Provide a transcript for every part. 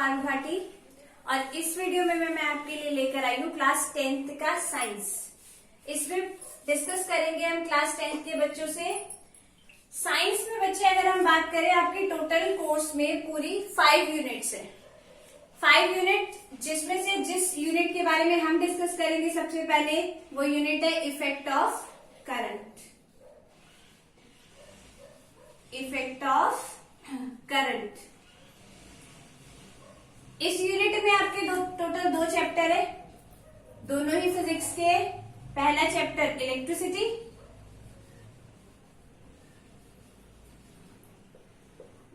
पाल भाटी और इस वीडियो में मैं आपके लिए लेकर आई हूँ क्लास 10th का साइंस। इसमें डिस्कस करेंगे हम क्लास 10th के बच्चों से। साइंस में बच्चे अगर हम बात करें आपके टोटल कोर्स में पूरी 5 यूनिट्स है। 5 यूनिट जिसमें से जिस यूनिट के बारे में हम डिस्कस करेंगे सबसे पहले वो यूनिट है effect of current. Effect of current. इस यूनिट में आपके टोटल 2 चैप्टर है, दोनों ही फिजिक्स के। पहला चैप्टर इलेक्ट्रिसिटी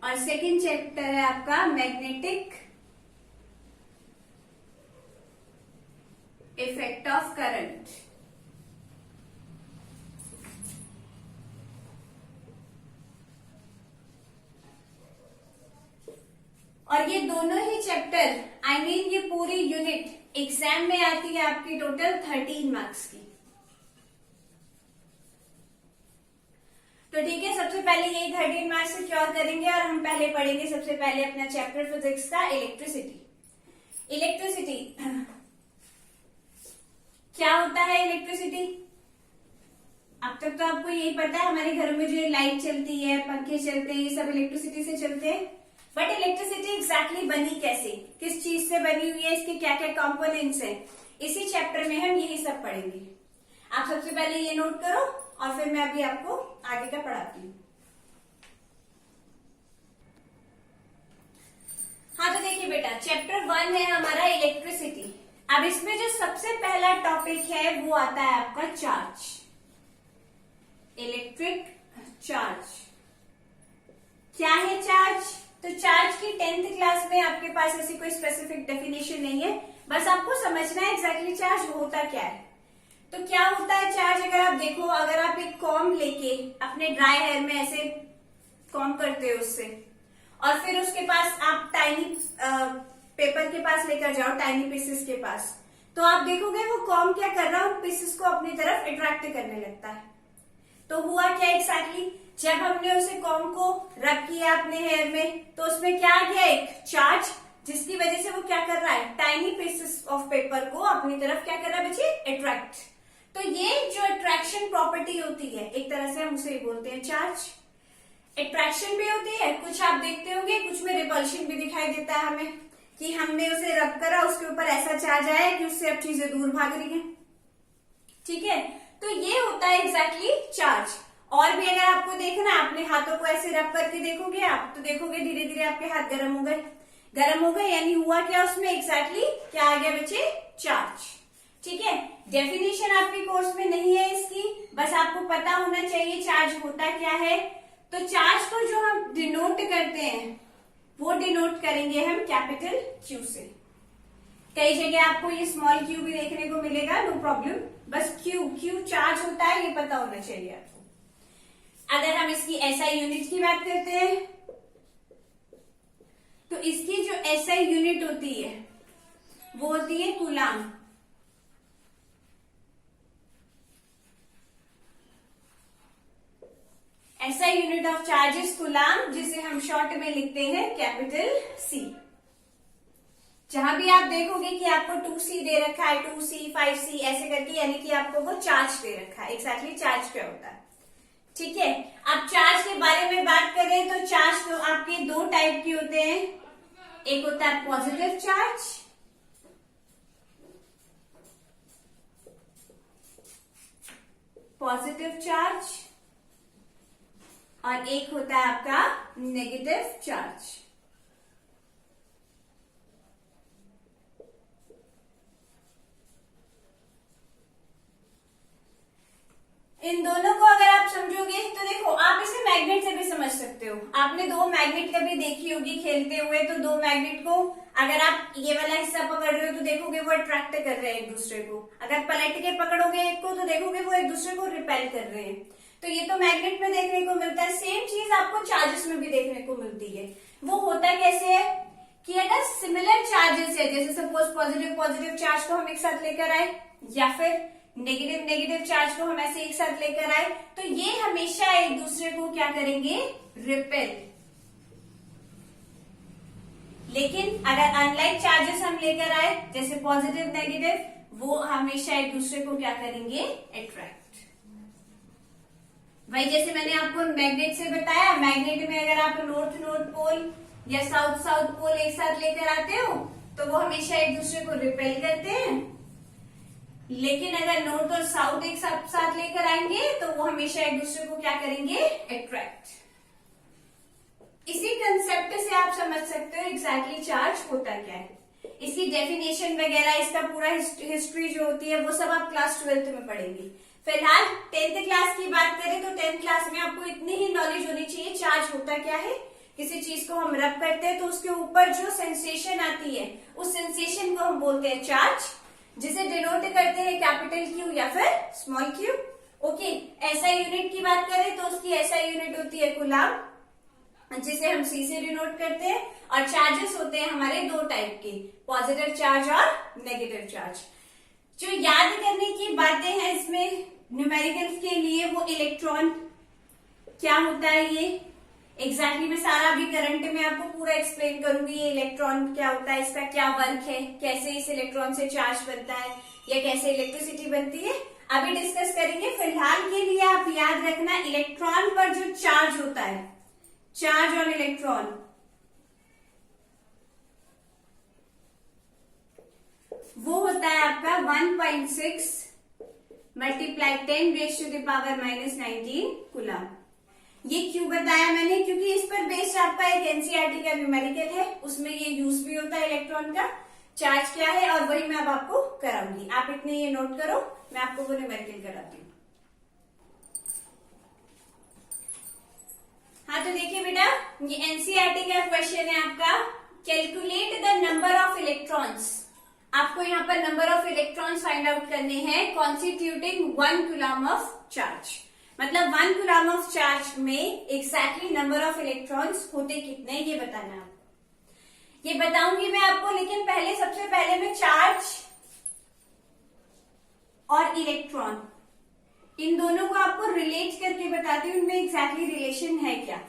और सेकंड चैप्टर है आपका मैग्नेटिक इफेक्ट ऑफ करंट। और ये दोनों ही चैप्टर ये पूरी यूनिट एग्जाम में आती है आपकी टोटल 13 मार्क्स की। तो ठीक है, सबसे पहले यही 13 मार्क्स सिक्योर करेंगे और हम पहले पढ़ेंगे सबसे पहले अपना चैप्टर फिजिक्स का इलेक्ट्रिसिटी। इलेक्ट्रिसिटी क्या होता है? इलेक्ट्रिसिटी अब तक तो आपको यही पता है, हमारे घरों में जो लाइट चलती है, पंखे चलते हैं, ये सब इलेक्ट्रिसिटी से चलते हैं। बट इलेक्ट्रिसिटी एग्जैक्टली बनी कैसे, किस चीज से बनी हुई है, इसके क्या क्या कंपोनेंट्स हैं, इसी चैप्टर में हम यही सब पढ़ेंगे। आप सबसे पहले ये नोट करो और फिर मैं अभी आपको आगे का पढ़ाती हूँ। हाँ तो देखिए बेटा, चैप्टर 1 है हमारा इलेक्ट्रिसिटी। अब इसमें जो सबसे पहला टॉपिक है वो आता है आपका चार्ज, इलेक्ट्रिक चार्ज। क्या है चार्ज? तो चार्ज की 10th क्लास में आपके पास ऐसी कोई स्पेसिफिक डेफिनेशन नहीं है, बस आपको समझना है एग्जैक्टली चार्ज होता क्या है। तो क्या होता है चार्ज? अगर आप देखो, अगर आप एक कॉम्ब लेके अपने ड्राई हेयर में ऐसे कॉम्ब करते हो उससे, और फिर उसके पास आप टाइनी पेपर के पास लेकर जाओ, टाइनी पीसेस के पास, तो आप देखोगे वो कॉम्ब क्या कर रहा है, उन पीसेस को अपनी तरफ अट्रैक्ट करने लगता है। तो हुआ क्या एग्जैक्टली? जब हमने उसे कॉम्ब को रब किया अपने हेयर में, तो उसमें क्या आ गया? एक चार्ज, जिसकी वजह से वो क्या कर रहा है, टाइनी पीसेस ऑफ पेपर को अपनी तरफ क्या कर रहा है बच्चे? अट्रैक्ट। तो ये जो अट्रैक्शन प्रॉपर्टी होती है, एक तरह से हम उसे बोलते हैं चार्ज। अट्रैक्शन भी होती है, कुछ आप देखते होंगे, कुछ में रिपल्शन भी दिखाई देता है हमें, कि हमने उसे रब करा, उसके ऊपर ऐसा चार्ज आया कि उससे अब चीजें दूर भाग रही हैं। ठीक है, तो ये होता है एग्जैक्टली चार्ज। और भी अगर आपको देखना, अपने हाथों को ऐसे रब करके देखोगे आप, तो देखोगे धीरे धीरे आपके हाथ गर्म हो गए। गर्म हो गए यानी हुआ क्या उसमें एग्जैक्टली? क्या आ गया बच्चे? चार्ज। ठीक है, डेफिनेशन आपके कोर्स में नहीं है इसकी, बस आपको पता होना चाहिए चार्ज होता क्या है। तो चार्ज को जो हम डिनोट करते हैं वो डिनोट करेंगे हम कैपिटल क्यू से। कई जगह आपको ये स्मॉल क्यू भी देखने को मिलेगा, no problem, bus queue charge होता है ये पता होना चाहिए आपको। अगर हम इसकी एसआई यूनिट की बात करते हैं, तो इसकी जो एसआई यूनिट होती है वो होती है coulomb. SI unit of charge is coulomb, जिसे हम शॉर्ट में लिखते हैं कैपिटल सी। जहां भी आप देखोगे कि आपको 2C दे रखा है, 2C 5C ऐसे करके, यानी कि आपको वो चार्ज दे रखा है। एग्जैक्टली चार्ज क्या होता है? ठीक है, अब चार्ज के बारे में बात करें तो चार्ज तो आपके 2 टाइप के होते हैं। एक होता है पॉजिटिव चार्ज, और एक होता है आपका नेगेटिव चार्ज। इन दोनों को अगर आप समझोगे तो देखो, आप इसे मैग्नेट से भी समझ सकते हो। आपने 2 मैग्नेट कभी देखी होगी खेलते हुए, तो 2 मैग्नेट को अगर आप ये वाला हिस्सा पकड़ रहे हो तो देखोगे वो अट्रैक्ट कर रहे हैं एक दूसरे को। अगर पलट के पकड़ोगे एक को तो देखोगे वो एक दूसरे को रिपेल कर रहे हैं। तो ये तो मैग्नेट में देखने को मिलता है। सेम चीज आपको चार्जेस में भी देखने को मिलती है। वो होता कैसे है कि अगर सिमिलर चार्जेस है, जैसे सपोज पॉजिटिव चार्ज को हम एक साथ लेकर आए, या फिर नेगेटिव चार्ज को हम ऐसे एक साथ लेकर आए, तो ये हमेशा एक दूसरे को क्या करेंगे? रिपेल लेकिन अगर अनलाइक चार्जेस हम लेकर आए जैसे पॉजिटिव नेगेटिव, वो हमेशा एक दूसरे को क्या करेंगे, अट्रैक्ट। वही जैसे मैंने आपको मैग्नेट से बताया, मैग्नेट में अगर आप नॉर्थ नॉर्थ पोल या साउथ साउथ पोल एक साथ लेकर आते हो तो वो हमेशा एक दूसरे को रिपेल करते हैं, लेकिन अगर नॉर्थ और साउथ एक साथ लेकर आएंगे तो वो हमेशा एक दूसरे को क्या करेंगे, अट्रैक्ट। इसी कंसेप्ट से आप समझ सकते हो एग्जैक्टली चार्ज होता क्या है। इसकी डेफिनेशन वगैरह, इसका पूरा हिस्ट्री जो होती है वो सब आप क्लास 12th में पढ़ेंगे। फिलहाल 10th क्लास की बात करें तो 10th क्लास में आपको इतनी ही नॉलेज होनी चाहिए चार्ज होता क्या है। किसी चीज को हम रब करते हैं तो उसके ऊपर जो सेंसेशन आती है उस सेंसेशन को हम बोलते हैं चार्ज, जिसे डिनोट करते हैं कैपिटल क्यू या फिर small Q. Okay, SI unit की बात करें तो उसकी एसआई यूनिट होती है कूलम, जिसे हम सी से डिनोट करते हैं। और चार्जेस होते हैं हमारे दो टाइप के, पॉजिटिव चार्ज और नेगेटिव चार्ज। जो याद करने की बातें हैं इसमें न्यूमेरिकल्स के लिए, वो इलेक्ट्रॉन क्या होता है, ये एग्जैक्टली मैं सारा अभी करंट में आपको पूरा एक्सप्लेन करूंगी। ये इलेक्ट्रॉन क्या होता है, इसका क्या वर्क है, कैसे इस इलेक्ट्रॉन से चार्ज बनता है या कैसे इलेक्ट्रिसिटी बनती है, अभी डिस्कस करेंगे। फिलहाल के लिए आप याद रखना, इलेक्ट्रॉन पर जो चार्ज होता है, चार्ज ऑन इलेक्ट्रॉन, वो होता है आपका 1.6 मल्टीप्लाई 10⁻⁻⁻19 कूलम। ये क्यों बताया मैंने, क्योंकि इस पर बेस्ड आपका एक एनसीईआरटी का न्यूमेरिकल है, उसमें ये यूज भी होता है इलेक्ट्रॉन का चार्ज क्या है, और वही मैं अब आपको कराऊंगी। आप इतने ये नोट करो, मैं आपको वो न्यूमेरिकल कराती हूँ। हाँ तो देखिए बेटा, ये एनसीईआरटी का क्वेश्चन है आपका, calculate the number of electrons. आपको यहाँ पर number of electrons find out करने हैं कॉन्स्टिट्यूटिंग 1 कूलम ऑफ चार्ज। मतलब 1 कूलम ऑफ चार्ज में एग्जैक्टली नंबर ऑफ इलेक्ट्रॉन्स होते कितने, ये बताना है आपको। ये बताऊंगी मैं आपको, लेकिन पहले सबसे पहले मैं चार्ज और इलेक्ट्रॉन इन दोनों को आपको रिलेट करके बताती हूँ, इनमें एग्जैक्टली रिलेशन है क्या,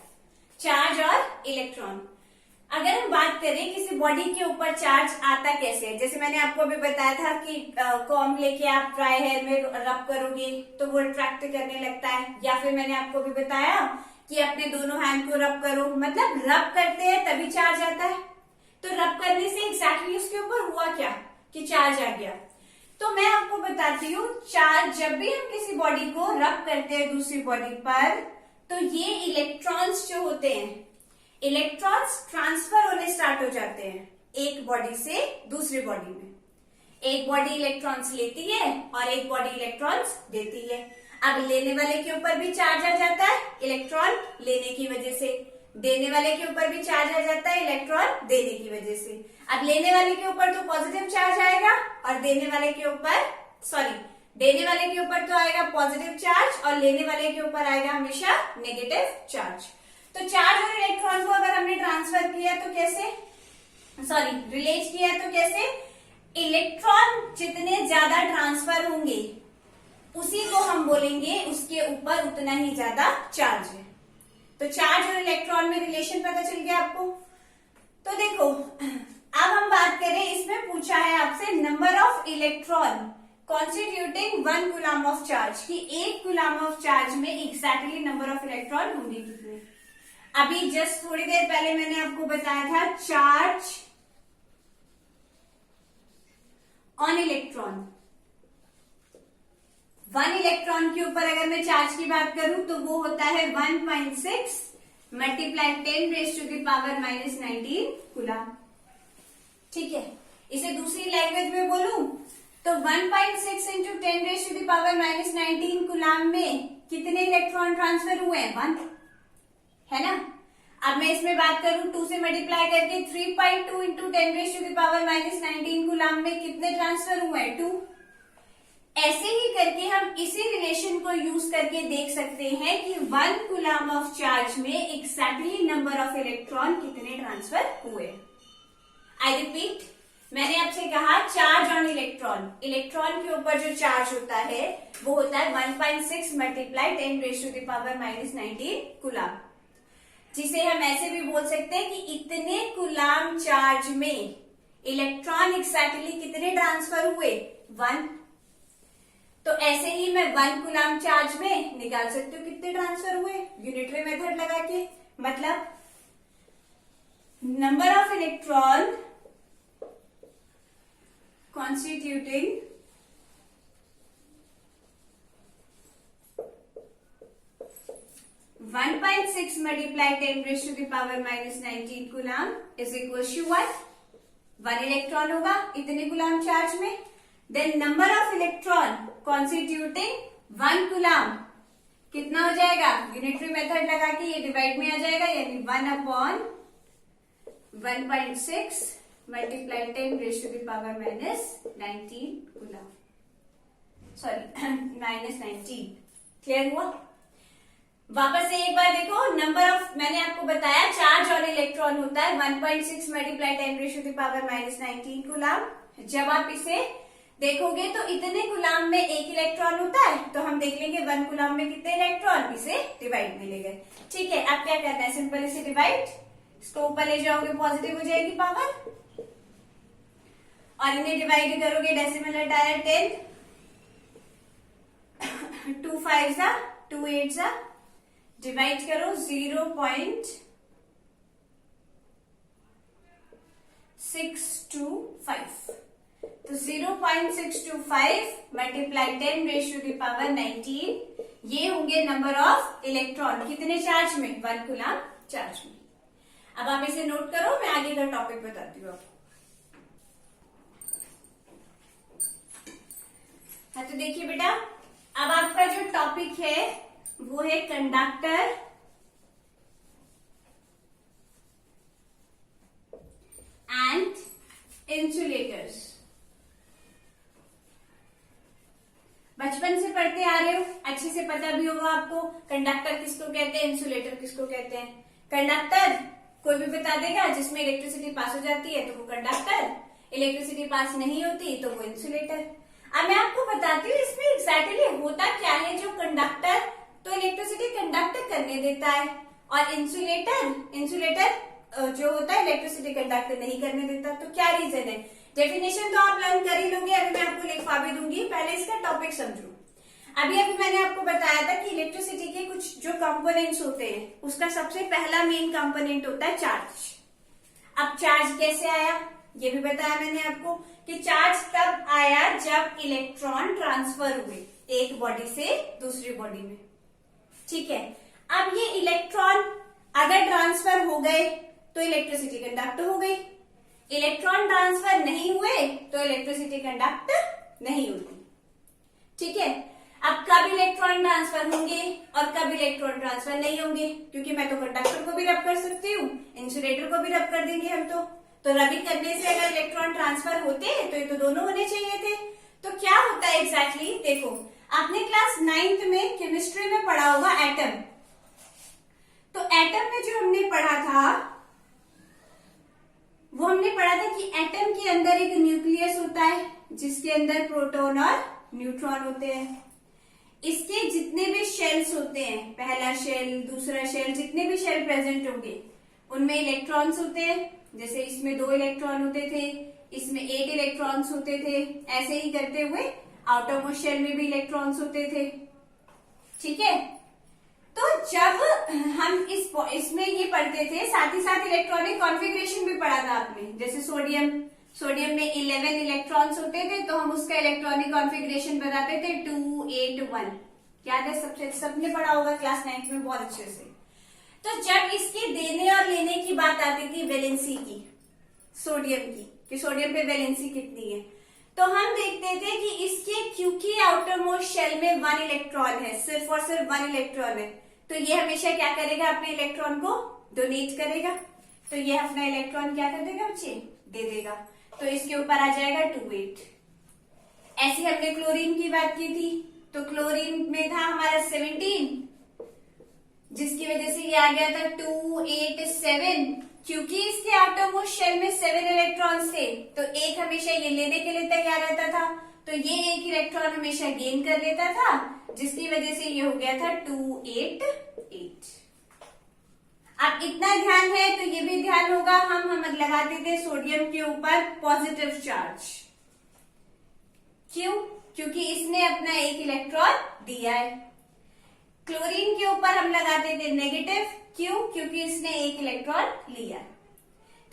चार्ज और इलेक्ट्रॉन। अगर हम बात करें किसी बॉडी के ऊपर चार्ज आता कैसे है, जैसे मैंने आपको अभी बताया था कि कॉम्ब लेके आप ड्राई हेयर में रब करोगे तो वो अट्रैक्ट करने लगता है, या फिर मैंने आपको भी बताया कि अपने दोनों हैंड को रब करो, मतलब रब करते हैं तभी चार्ज आता है। तो रब करने से एग्जैक्टली उसके ऊपर हुआ क्या कि चार्ज आ गया। तो मैं आपको बताती हूँ, चार्ज जब भी हम किसी बॉडी को रब करते हैं दूसरी बॉडी पर, तो ये इलेक्ट्रॉन्स जो होते हैं, इलेक्ट्रॉन्स ट्रांसफर होने स्टार्ट हो जाते हैं एक बॉडी से दूसरी बॉडी में। एक बॉडी इलेक्ट्रॉन्स लेती है और एक बॉडी इलेक्ट्रॉन्स देती है। अब लेने वाले के ऊपर भी चार्ज आ जाता है इलेक्ट्रॉन लेने की वजह से, देने वाले के ऊपर भी चार्ज आ जाता है इलेक्ट्रॉन देने की वजह से। अब लेने वाले के ऊपर तो पॉजिटिव चार्ज आएगा और देने वाले के ऊपर तो आएगा पॉजिटिव चार्ज और लेने वाले के ऊपर आएगा हमेशा नेगेटिव चार्ज। तो चार्ज और इलेक्ट्रॉन को अगर हमने ट्रांसफर किया तो कैसे, रिलेट किया तो कैसे, इलेक्ट्रॉन जितने ज्यादा ट्रांसफर होंगे उसी को हम बोलेंगे उसके ऊपर उतना ही ज्यादा चार्ज है। तो चार्ज और इलेक्ट्रॉन में रिलेशन पता चल गया आपको। तो देखो, अब हम बात करें, इसमें पूछा है आपसे number of electron constituting 1 coulomb of charge, कि 1 कूलम ऑफ चार्ज में एग्जैक्टली नंबर ऑफ इलेक्ट्रॉन होंगे कितने। अभी जस्ट थोड़ी देर पहले मैंने आपको बताया था चार्ज ऑन इलेक्ट्रॉन। 1 इलेक्ट्रॉन के ऊपर अगर मैं चार्ज की बात करूं तो वो होता है 1.6 मल्टीप्लाई 10⁻⁻⁻19 कूलम। ठीक है, इसे दूसरी लैंग्वेज में बोलूं तो 1.6 इंटू 10⁻⁻19 कूलम में कितने इलेक्ट्रॉन ट्रांसफर हुए हैं, 1 है ना। अब मैं इसमें बात करूं 2 से मल्टीप्लाई करके 3.2 इंटू 10⁻⁻⁻19 कूलम में कितने ट्रांसफर हुए हैं, 2। ऐसे ही करके हम इसी रिलेशन को यूज करके देख सकते हैं कि 1 कूलम ऑफ चार्ज में एग्जैक्टली नंबर ऑफ इलेक्ट्रॉन कितने ट्रांसफर हुए। आई रिपीट, मैंने आपसे कहा चार्ज ऑन इलेक्ट्रॉन, इलेक्ट्रॉन के ऊपर जो चार्ज होता है वो होता है 1.6 मल्टीप्लाई 10⁻⁻⁻19 कूलम। जिसे हम ऐसे भी बोल सकते हैं कि इतने कूलाम चार्ज में इलेक्ट्रॉन एक्सैक्टली कितने ट्रांसफर हुए, 1। तो ऐसे ही मैं 1 कूलाम चार्ज में निकाल सकती हूँ कितने ट्रांसफर हुए यूनिटरी मेथड लगा के। मतलब number of electron constituting 1.6 multiplied 10 raised to the power minus 19 coulomb is equal to 1 electron होगा इतने कूलाम चार्ज में। Then number of electron constituting 1 coulomb कितना हो जाएगा, यूनिटरी मेथड लगा के ये डिवाइड में आ जाएगा, यानी 1/1.6 multiplied 10 raise to the power minus 19 coulomb, sorry minus 19। Clear हुआ? वापस से एक बार देखो, नंबर ऑफ, मैंने आपको बताया चार्ज और इलेक्ट्रॉन होता है 1.6 multiply 10 raise to the power minus 19 coulomb. जब आप इसे देखोगे तो इतने कूलाम में एक इलेक्ट्रॉन होता है, तो हम देख लेंगे 1 कूलाम में कितने इलेक्ट्रॉन, इसे डिवाइड में ले गए। ठीक है, अब क्या करना है, सिंपल इसे डिवाइड, इसको ऊपर ले जाओगे पॉजिटिव हो जाएगी पावर, और इन्हें डिवाइड करोगे डेसिमल हटाया 10, 2 5 जा 2 8 जा, डिवाइड करो 0.625, तो 0.625 multiply 10 raise to the power 19, ये होंगे नंबर ऑफ इलेक्ट्रॉन कितने चार्ज में, 1 कूलाम चार्ज में। अब आप इसे नोट करो, मैं आगे का टॉपिक बताती हूँ आपको। हाँ, तो देखिए बेटा, अब आपका जो टॉपिक है वो है कंडक्टर एंड इंसुलेटर्स। बचपन से पढ़ते आ रहे हो, अच्छे से पता भी होगा आपको कंडक्टर किसको कहते हैं, इंसुलेटर किसको कहते हैं। कंडक्टर कोई भी बता देगा, जिसमें इलेक्ट्रिसिटी पास हो जाती है तो वो कंडक्टर, इलेक्ट्रिसिटी पास नहीं होती तो वो इंसुलेटर। अब मैं आपको बताती हूँ इसमें एग्जैक्टली होता क्या है। जो कंडक्टर तो इलेक्ट्रिसिटी कंडक्ट करने देता है, और इंसुलेटर जो होता है इलेक्ट्रिसिटी कंडक्ट नहीं करने देता। तो क्या रीजन है, डेफिनेशन तो आप लर्न कर ही लोगे, अभी मैं आपको लिखवा भी दूंगी, पहले इसका टॉपिक समझो। अभी मैंने आपको बताया था कि इलेक्ट्रिसिटी के कुछ जो कंपोनेंट्स होते हैं, उसका सबसे पहला मेन कंपोनेंट होता है चार्ज। अब चार्ज कैसे आया ये भी बताया मैंने आपको, कि चार्ज तब आया जब इलेक्ट्रॉन ट्रांसफर हुए एक बॉडी से दूसरी बॉडी में। ठीक है, अब ये इलेक्ट्रॉन अगर ट्रांसफर हो गए तो इलेक्ट्रिसिटी कंडक्ट हो गई, इलेक्ट्रॉन ट्रांसफर नहीं हुए तो इलेक्ट्रिसिटी कंडक्ट नहीं होती। ठीक है, अब कब इलेक्ट्रॉन ट्रांसफर होंगे और कब इलेक्ट्रॉन ट्रांसफर नहीं होंगे, क्योंकि मैं तो कंडक्टर को भी रब कर सकती हूँ, इंसुलेटर को भी रब कर देंगे हम तो रबिंग करने से अगर इलेक्ट्रॉन ट्रांसफर होते तो ये तो दोनों होने चाहिए थे। तो क्या होता है एग्जैक्टली, देखो आपने क्लास 9th में केमिस्ट्री में पढ़ा होगा एटम। तो एटम में जो हमने पढ़ा था वो हमने पढ़ा था कि एटम के अंदर एक न्यूक्लियस होता है जिसके अंदर प्रोटॉन और न्यूट्रॉन होते हैं। इसके जितने भी शेल्स होते हैं, पहला शेल दूसरा शेल, जितने भी शेल प्रेजेंट होंगे उनमें इलेक्ट्रॉन्स होते हैं। जैसे इसमें 2 इलेक्ट्रॉन होते थे, इसमें 8 इलेक्ट्रॉन्स होते थे, ऐसे ही करते हुए आउटरमोस्ट शेल में भी इलेक्ट्रॉन्स होते थे। ठीक है, तो जब हम इसमें ये पढ़ते थे, साथ ही साथ इलेक्ट्रॉनिक कॉन्फ़िगरेशन भी पढ़ा था आपने। जैसे सोडियम में 11 इलेक्ट्रॉन्स होते थे, तो हम उसका इलेक्ट्रॉनिक कॉन्फ़िगरेशन बताते थे 2 8 1। याद है, सबने पढ़ा होगा क्लास 9th में बहुत अच्छे से। तो जब इसके देने और लेने की बात आती थी वैलेंसी की, सोडियम की, कि सोडियम पे वैलेंसी कितनी है, तो हम देखते थे कि इसके, क्योंकि आउटरमोस्ट शेल में 1 इलेक्ट्रॉन है, सिर्फ और सिर्फ 1 इलेक्ट्रॉन है, तो ये हमेशा क्या करेगा, अपने इलेक्ट्रॉन को डोनेट करेगा। तो ये अपना इलेक्ट्रॉन क्या कर देगा बच्चे, दे देगा। तो इसके ऊपर आ जाएगा 2 8। ऐसे हमने क्लोरीन की बात की थी, तो क्लोरीन में था हमारा 17, जिसकी वजह से ये आ गया था 2 8 7। क्योंकि इसके आउटरमोस्ट शेल में 7 इलेक्ट्रॉन्स थे, तो एक हमेशा ये लेने के लिए तैयार रहता था, तो ये एक इलेक्ट्रॉन हमेशा गेन कर लेता था, जिसकी वजह से ये हो गया था 2 8 8। अब इतना ध्यान है तो ये भी ध्यान होगा, हम लगाते थे सोडियम के ऊपर पॉजिटिव चार्ज। क्यों? क्योंकि इसने अपना एक इलेक्ट्रॉन दिया है। क्लोरीन के ऊपर हम लगाते थे नेगेटिव। क्यों? क्योंकि इसने एक इलेक्ट्रॉन लिया।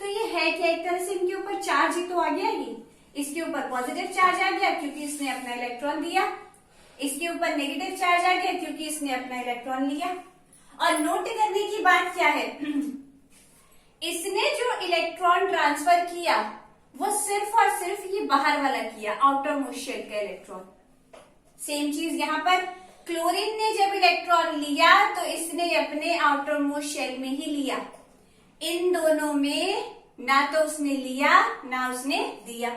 तो ये है क्या, एक तरह से इनके ऊपर चार्ज ही तो आ गया। ये इसके ऊपर पॉजिटिव चार्ज आ गया क्योंकि इसने अपना इलेक्ट्रॉन दिया, इसके ऊपर नेगेटिव चार्ज आ गया क्योंकि इसने अपना इलेक्ट्रॉन लिया। और नोट करने की बात क्या है, इसने जो इलेक्ट्रॉन ट्रांसफर किया वो सिर्फ और सिर्फ ये बाहर वाला किया, आउटर मोस्ट शेल का इलेक्ट्रॉन। सेम चीज यहां पर, क्लोरीन ने जब इलेक्ट्रॉन लिया तो इसने अपने आउटर मोस्ट शेल में ही लिया। इन दोनों में ना तो उसने लिया ना उसने दिया।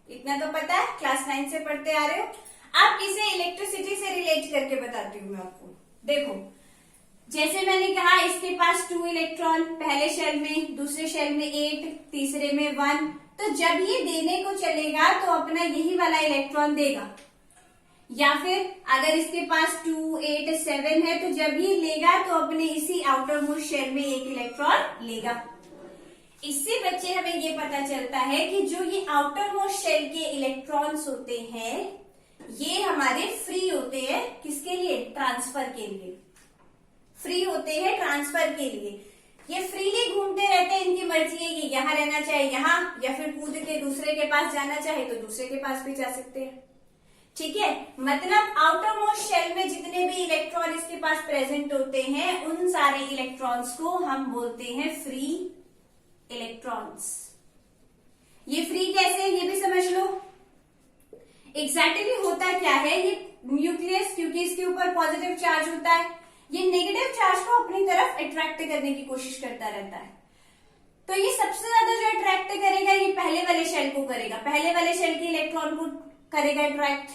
इतना तो पता है, क्लास 9 से पढ़ते आ रहे हो। अब इसे इलेक्ट्रिसिटी से रिलेट करके बताती हूँ मैं आपको। देखो, जैसे मैंने कहा इसके पास 2 इलेक्ट्रॉन, पहले शेल में, दूसरे शेल में 8, तीसरे में 1। तो जब ये देने को चलेगा तो अपना यही वाला इलेक्ट्रॉन देगा। या फिर अगर इसके पास 2, 8, 7 है तो जब ये लेगा तो अपने इसी आउटर मोस्ट शेल में एक इलेक्ट्रॉन लेगा। इससे बच्चे हमें ये पता चलता है कि जो ये आउटर मोस्ट शेल के इलेक्ट्रॉन्स होते हैं ये हमारे फ्री होते हैं। किसके लिए? ट्रांसफर के लिए। फ्री होते हैं ट्रांसफर के लिए। ये फ्रीली घूमते रहते हैं, इनकी मर्जी है कि यहाँ रहना चाहे यहाँ, या फिर कूद के दूसरे के पास जाना चाहे तो दूसरे के पास भी जा सकते हैं। ठीक है, मतलब आउटर मोस्ट शेल में जितने भी इलेक्ट्रॉन इसके पास प्रेजेंट होते हैं उन सारे इलेक्ट्रॉन्स को हम बोलते हैं फ्री इलेक्ट्रॉन्स। ये फ्री कैसे, ये भी समझ लो। एग्जैक्टली होता क्या है, ये न्यूक्लियस क्योंकि इसके ऊपर पॉजिटिव चार्ज होता है, ये नेगेटिव चार्ज को अपनी तरफ अट्रैक्ट करने की कोशिश करता रहता है। तो ये सबसे ज्यादा जो अट्रैक्ट करेगा ये पहले वाले शेल को करेगा, पहले वाले शेल के इलेक्ट्रॉन को करेगा अट्रैक्ट,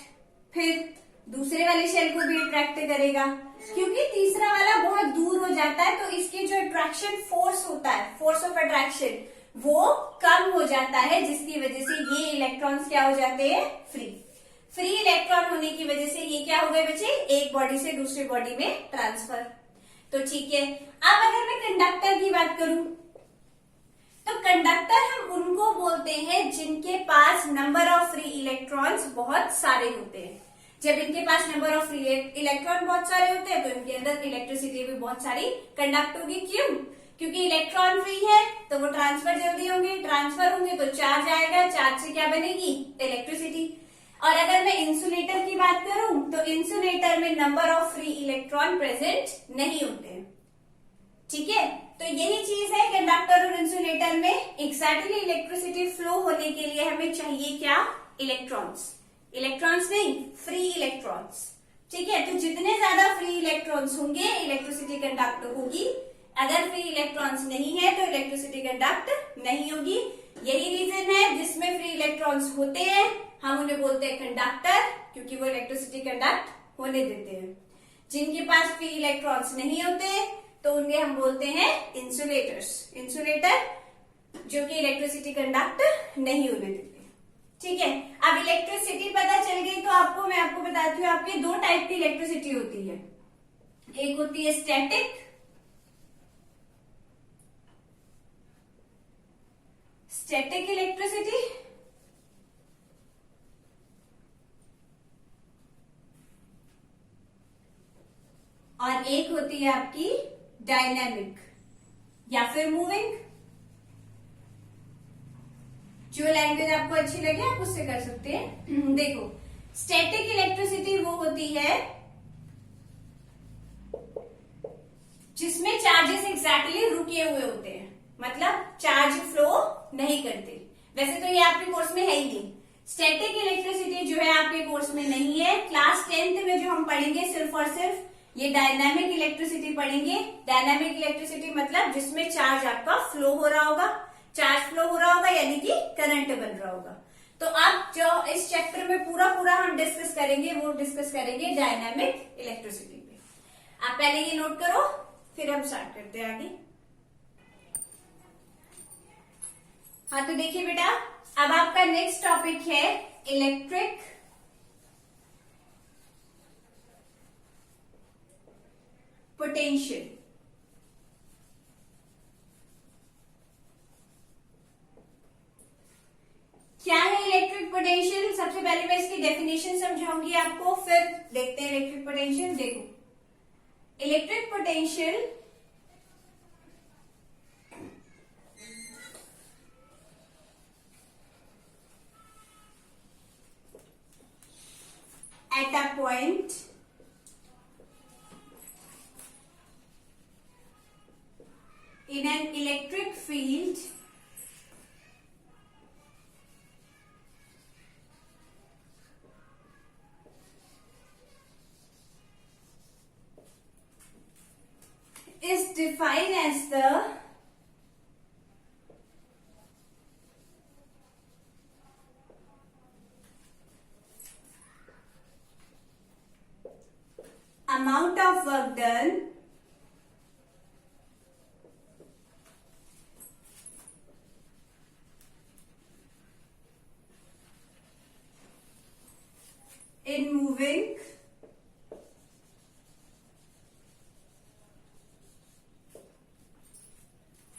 फिर दूसरे वाले शेल को भी अट्रैक्ट करेगा। क्योंकि तीसरा वाला बहुत दूर हो जाता है तो इसके जो अट्रैक्शन फोर्स होता है, फोर्स ऑफ अट्रैक्शन, वो कम हो जाता है, जिसकी वजह से ये इलेक्ट्रॉन्स क्या हो जाते हैं? फ्री। फ्री इलेक्ट्रॉन होने की वजह से ये क्या हो गए बच्चे? एक बॉडी से दूसरी बॉडी में ट्रांसफर। तो ठीक है, अब अगर मैं कंडक्टर की बात करूं तो कंडक्टर हम उनको बोलते हैं जिनके पास नंबर ऑफ फ्री इलेक्ट्रॉन्स बहुत सारे होते हैं। जब इनके पास नंबर ऑफ फ्री इलेक्ट्रॉन बहुत सारे होते हैं तो इनके अंदर इलेक्ट्रिसिटी भी बहुत सारी कंडक्ट होगी। क्यों? क्योंकि इलेक्ट्रॉन फ्री है तो वो ट्रांसफर जल्दी होंगे, ट्रांसफर होंगे तो चार्ज आएगा, चार्ज से क्या बनेगी? इलेक्ट्रिसिटी। और अगर मैं इंसुलेटर की बात करूं तो इंसुलेटर में number of free electron present नहीं होते हैं। ठीक है, तो यही चीज है कंडक्टर और इंसुलेटर में। एग्जैक्टली इलेक्ट्रिसिटी फ्लो होने के लिए हमें चाहिए क्या? इलेक्ट्रॉन्स। इलेक्ट्रॉन्स नहीं, फ्री इलेक्ट्रॉन्स। ठीक है, तो जितने ज्यादा फ्री इलेक्ट्रॉन्स होंगे इलेक्ट्रिसिटी कंडक्ट होगी। अगर फ्री इलेक्ट्रॉन्स नहीं है तो इलेक्ट्रिसिटी कंडक्ट नहीं होगी। यही रीजन है जिसमें फ्री इलेक्ट्रॉन्स होते हैं हम उन्हें बोलते हैं कंडक्टर, क्योंकि वो इलेक्ट्रिसिटी कंडक्ट होने देते हैं। जिनके पास फ्री इलेक्ट्रॉन्स नहीं होते तो उन्हें हम बोलते हैं इंसुलेटर्स। इंसुलेटर जो कि इलेक्ट्रिसिटी कंडक्ट नहीं होने देते। ठीक है, अब इलेक्ट्रिसिटी पता चल गई तो मैं आपको बताती हूँ, आपके 2 टाइप की इलेक्ट्रिसिटी होती है। एक होती है स्टैटिक, स्टैटिक इलेक्ट्रिसिटी, और एक होती है आपकी डायनामिक या फिर मूविंग। जो लैंग्वेज आपको अच्छी लगे आप उससे कर सकते हैं। देखो, स्टैटिक इलेक्ट्रिसिटी वो होती है जिसमें चार्जेस एग्जैक्टली रुके हुए होते हैं, मतलब चार्ज फ्लो नहीं करते। वैसे तो ये आपके कोर्स में है ही नहीं। स्टैटिक इलेक्ट्रिसिटी जो है आपके कोर्स में नहीं है। क्लास 10th में जो हम पढ़ेंगे सिर्फ और सिर्फ ये डायनामिक इलेक्ट्रिसिटी पढ़ेंगे। डायनामिक इलेक्ट्रिसिटी मतलब जिसमें चार्ज आपका फ्लो हो रहा होगा, चार्ज फ्लो हो रहा होगा यानी कि करंट बन रहा होगा। तो अब जो इस चैप्टर में पूरा हम डिस्कस करेंगे वो डिस्कस करेंगे डायनामिक इलेक्ट्रिसिटी पे। आप पहले ये नोट करो, फिर हम स्टार्ट करते हैं आगे। हाँ, तो देखिए बेटा, अब आपका नेक्स्ट टॉपिक है इलेक्ट्रिक पोटेंशियल। डेफिनेशन समझाऊंगी आपको, फिर देखते हैं इलेक्ट्रिक पोटेंशियल। देखो, electric potential at a point in an electric field is defined as the amount of work done in moving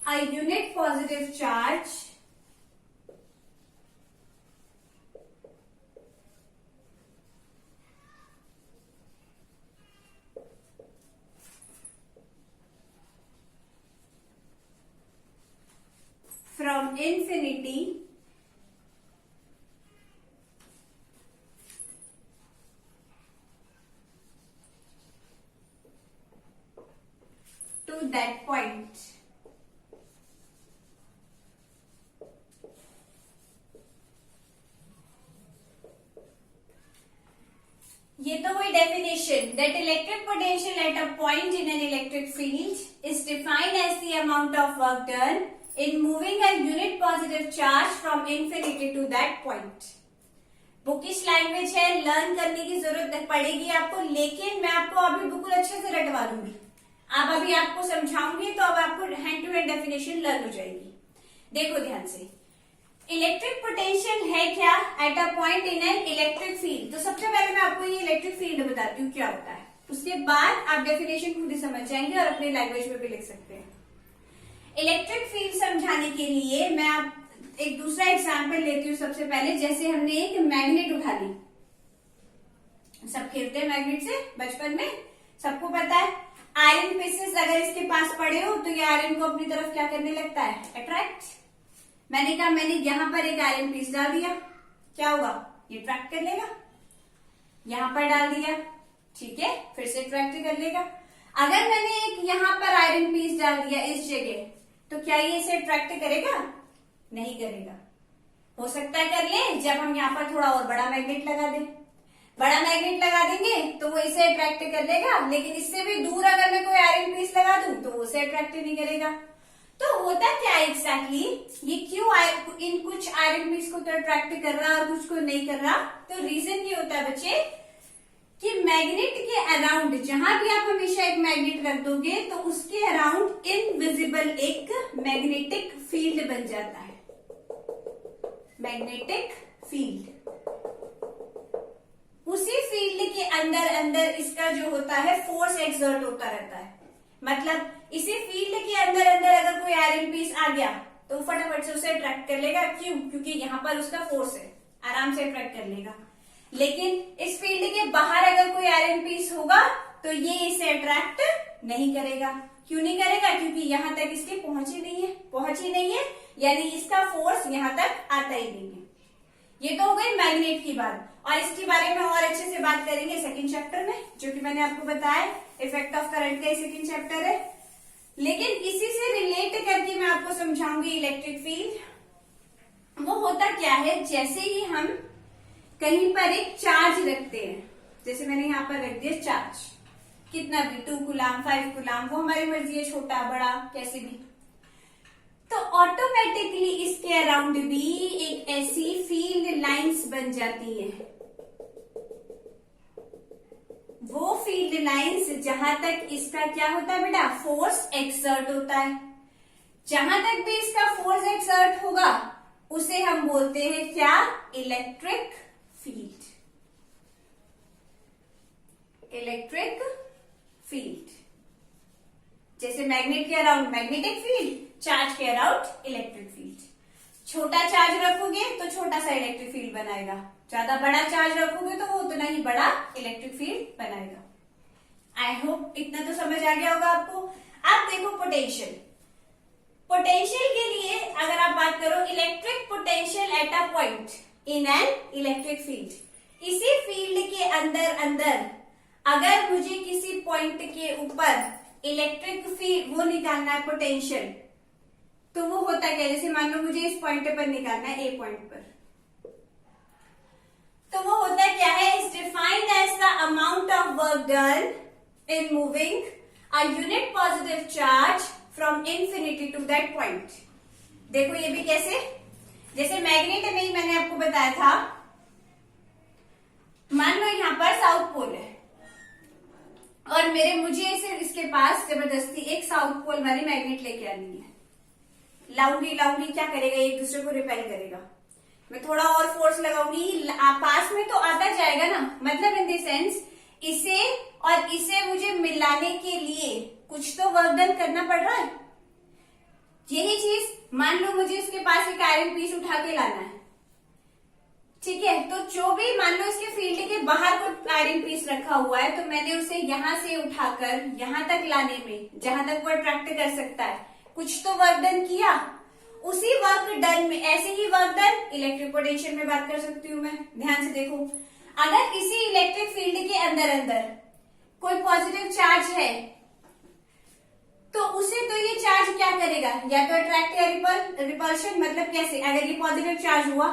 a unit positive charge from infinity to that point. ये तो हुई definition that electric potential at a point in an electric field is defined as the amount of work done in moving a unit positive charge from infinity to that point. Bookish language है, learn करने की जरूरत पड़ेगी आपको, लेकिन मैं आपको अभी बिल्कुल अच्छे से रटवा दूंगी। अब अभी आपको समझाऊंगी तो अब आपको hand to hand definition learn हो जाएगी। देखो ध्यान से, इलेक्ट्रिक पोटेंशियल है क्या at a point in an electric field. तो सबसे पहले मैं आपको ये इलेक्ट्रिक फील्ड बताती हूँ क्या होता है, उसके बाद आप डेफिनेशन खुद ही समझ जाएंगे और अपनी लैंग्वेज में भी लिख सकते हैं। इलेक्ट्रिक फील्ड समझाने के लिए मैं आप एक दूसरा एग्जाम्पल लेती हूँ। सबसे पहले जैसे हमने एक मैग्नेट उठा ली, सब खेलते हैं मैग्नेट से बचपन में, सबको पता है। आयरन पीसेस अगर इसके पास पड़े हो तो ये आयरन को अपनी तरफ क्या करने लगता है, अट्रैक्ट। मैंने कहा मैंने यहां पर एक आयरन पीस डाल दिया, क्या हुआ, ये अट्रैक्ट कर लेगा। यहां पर डाल दिया, ठीक है, फिर से अट्रैक्ट कर लेगा। अगर मैंने एक यहां पर आयरन पीस डाल दिया इस जगह, तो क्या ये इसे अट्रैक्ट करेगा, नहीं करेगा। हो सकता है कर ले जब हम यहाँ पर थोड़ा और बड़ा मैग्नेट लगा दें। बड़ा मैग्नेट लगा देंगे तो वो इसे अट्रैक्ट कर लेगा, लेकिन इससे भी दूर अगर मैं कोई आयरन पीस लगा दूं तो वो उसे अट्रैक्ट नहीं करेगा। तो होता क्या है एग्जैक्टली, ये क्यों इन कुछ आयरन पीस को तो अट्रैक्ट कर रहा और कुछ को नहीं कर रहा। तो रीजन ये होता है बच्चे कि मैग्नेट के अराउंड, जहां भी आप हमेशा एक मैग्नेट रख दोगे तो उसके अराउंड इनविजिबल एक मैग्नेटिक फील्ड बन जाता है, मैग्नेटिक फील्ड। उसी फील्ड के अंदर अंदर इसका जो होता है फोर्स एक्सर्ट होता रहता है। मतलब इसी फील्ड के अंदर अंदर अगर कोई आयरन पीस आ गया तो फटाफट से उसे अट्रैक्ट कर लेगा। क्यों, क्योंकि यहाँ पर उसका फोर्स है, आराम से अट्रैक्ट कर लेगा। लेकिन इस फील्ड के बाहर अगर कोई आयरन पीस होगा तो ये इसे अट्रैक्ट नहीं करेगा। क्यों नहीं करेगा, क्योंकि यहाँ तक इसकी पहुंच ही नहीं है, यानी इसका फोर्स यहाँ तक आता ही नहीं है। ये तो हो गई मैग्नेट की बात, और इसके बारे में और अच्छे से बात करेंगे सेकंड चैप्टर में, जो कि मैंने आपको बताया इफेक्ट ऑफ करंट का सेकंड चैप्टर है। लेकिन इसी से रिलेट करके मैं आपको समझाऊंगी इलेक्ट्रिक फील्ड। वो होता क्या है, जैसे ही हम कहीं पर एक चार्ज रखते हैं, जैसे मैंने यहाँ पर रख दिया चार्ज, कितना भी 2 कूलाम 5 कूलाम, वो हमारी मर्जी है, छोटा बड़ा कैसे भी, तो ऑटोमेटिकली इसके अराउंड भी एक ऐसी फील्ड लाइंस बन जाती है। वो फील्ड लाइंस जहां तक इसका क्या होता है बेटा, फोर्स एक्सर्ट होता है। जहां तक भी इसका फोर्स एक्सर्ट होगा उसे हम बोलते हैं क्या, इलेक्ट्रिक फील्ड। इलेक्ट्रिक फील्ड, जैसे मैग्नेट के अराउंड मैग्नेटिक फील्ड, चार्ज के अराउंड इलेक्ट्रिक फील्ड। छोटा चार्ज रखोगे तो छोटा सा इलेक्ट्रिक फील्ड बनाएगा, ज्यादा बड़ा चार्ज रखोगे तो वो उतना ही बड़ा इलेक्ट्रिक फील्ड बनाएगा। आई होप इतना तो समझ आ गया होगा आपको। अब देखो पोटेंशियल। पोटेंशियल के लिए अगर आप बात करो, electric potential at a point in an electric field, इसी फील्ड के अंदर अंदर अगर मुझे किसी पॉइंट के ऊपर इलेक्ट्रिक फील्ड वो निकालना है पोटेंशियल, तो वो होता क्या, जैसे मान लो मुझे इस पॉइंट पर निकालना है, ए पॉइंट पर, तो वो होता क्या है, is defined as the amount of work done in moving a unit positive charge from infinity to that point. देखो ये भी कैसे, जैसे मैग्नेट में ही मैंने आपको बताया था, मान लो यहां पर साउथ पोल है और मुझे इसके पास जबरदस्ती एक साउथ पोल वाली मैग्नेट लेके आनी है। लाऊंगी क्या करेगा, एक दूसरे को रिपेल करेगा। मैं थोड़ा और फोर्स लगाऊंगी, पास में तो आता जाएगा ना, मतलब इन द सेंस इसे और इसे मुझे मिलाने के लिए कुछ तो वर्क डन करना पड़ रहा है। यही चीज मान लो मुझे इसके पास एक आयरन पीस उठा के लाना है, ठीक है, तो जो भी मान लो इसके फील्ड के बाहर कोई आयरन पीस रखा हुआ है, तो मैंने उसे यहां से उठाकर यहां तक लाने में, जहां तक वो अट्रैक्ट कर सकता है, कुछ तो वर्क डन किया। उसी वर्क डन में, ऐसे ही वर्क डन इलेक्ट्रिक पोटेंशियल में बात कर सकती हूँ मैं। ध्यान से देखो, अगर इसी इलेक्ट्रिक फील्ड के अंदर अंदर कोई पॉजिटिव चार्ज है, तो उसे तो ये चार्ज क्या करेगा, या तो अट्रैक्ट या रिपल्शन। मतलब कैसे, अगर ये पॉजिटिव चार्ज हुआ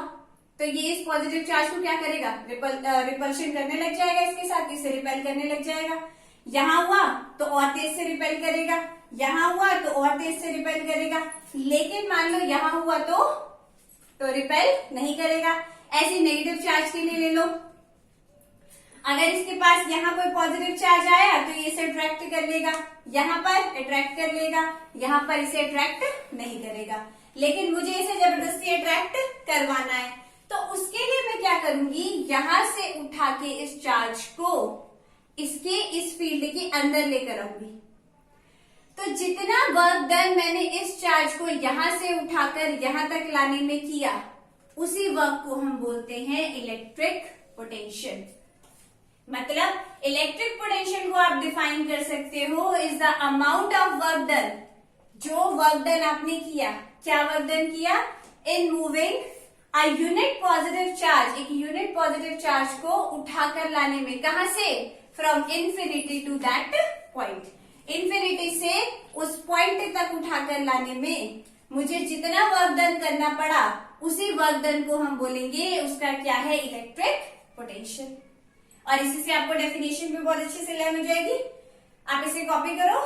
तो ये इस पॉजिटिव चार्ज को क्या करेगा, रिपल्शन करने लग जाएगा, इसके साथ इसे रिपेल करने लग जाएगा। यहां हुआ तो और तेज से रिपेल करेगा, यहां हुआ तो और तेज से रिपेल करेगा, लेकिन मान लो यहां हुआ तो रिपेल नहीं करेगा। ऐसे नेगेटिव चार्ज के लिए ले लो, अगर इसके पास यहाँ कोई पॉजिटिव चार्ज आया तो ये इसे अट्रैक्ट कर लेगा, यहाँ पर अट्रैक्ट कर लेगा, यहाँ पर इसे अट्रैक्ट नहीं करेगा। लेकिन मुझे इसे जबरदस्ती अट्रैक्ट करवाना है, तो उसके लिए मैं क्या करूंगी, यहां से उठा के इस चार्ज को इसके इस फील्ड के अंदर लेकर आऊंगी। तो जितना वर्क डन मैंने इस चार्ज को यहां से उठाकर यहां तक लाने में किया, उसी वर्क को हम बोलते हैं इलेक्ट्रिक पोटेंशियल। मतलब इलेक्ट्रिक पोटेंशियल को आप डिफाइन कर सकते हो, is the amount of work done, जो वर्क डन आपने किया, क्या वर्क डन किया, in moving a unit positive charge, एक यूनिट पॉजिटिव चार्ज को उठाकर लाने में, कहां से, from infinity to that point, infinity से उस पॉइंट तक उठाकर लाने में मुझे जितना वर्क डन करना पड़ा, उसी वर्क डन को हम बोलेंगे, उसका क्या है, इलेक्ट्रिक पोटेंशियल। और इसी से आपको डेफिनेशन भी बहुत अच्छे से लर्न हो जाएगी। आप इसे कॉपी करो।